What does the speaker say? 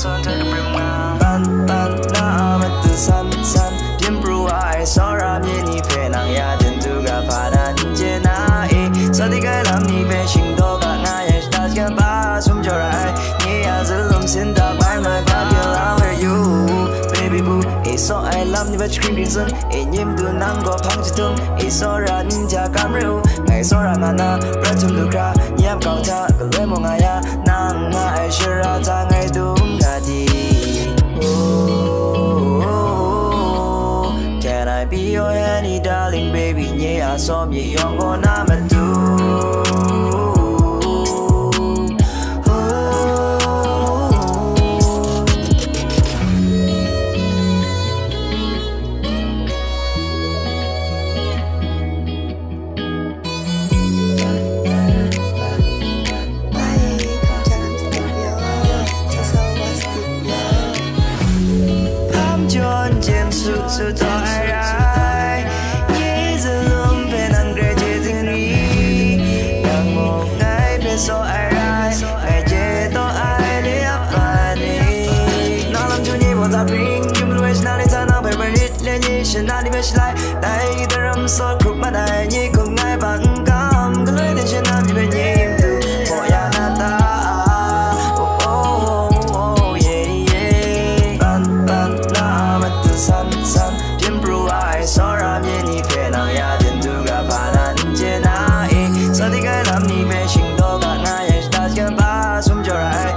Ban ban na amat tu san san Timbru ai sora mieni pe nang ya den tu ga padan je na e Sadi ga lam ni pe sing do ga na ya sta gan ba sum jo rai Ni ya zulum sin da bai my fuck you where you baby boo e so I love ni ba scream reason e nyim tu nam go phang chi tum e so ran ja kam ru ngai so ra na na pra tum du kra nyam kaw cha ga lwe mo nga ya nang nga ai shira ta ngai dum ga di Can I be your honey darling baby nye a so mi yong go na ma tu Su to ai rai Ye zu lum pe nang gre je zing ri Yang mo ngai pe so ai rai Ngai je to ai le ap pa ni Na lam chu ni bo ta bring Yum lu es na le ta na pe pe rit le ni shen na ni pe shi lai Dai ta ram so krup ma dai ni kung ngai bang kam Ka loi ten shen na mi pe nyim tu Mo ya na ta Sora mieni pe nang ya den tu ga padan je na e Sadi ga lam ni pe sing do ga na ya sta gan ba sum jo rai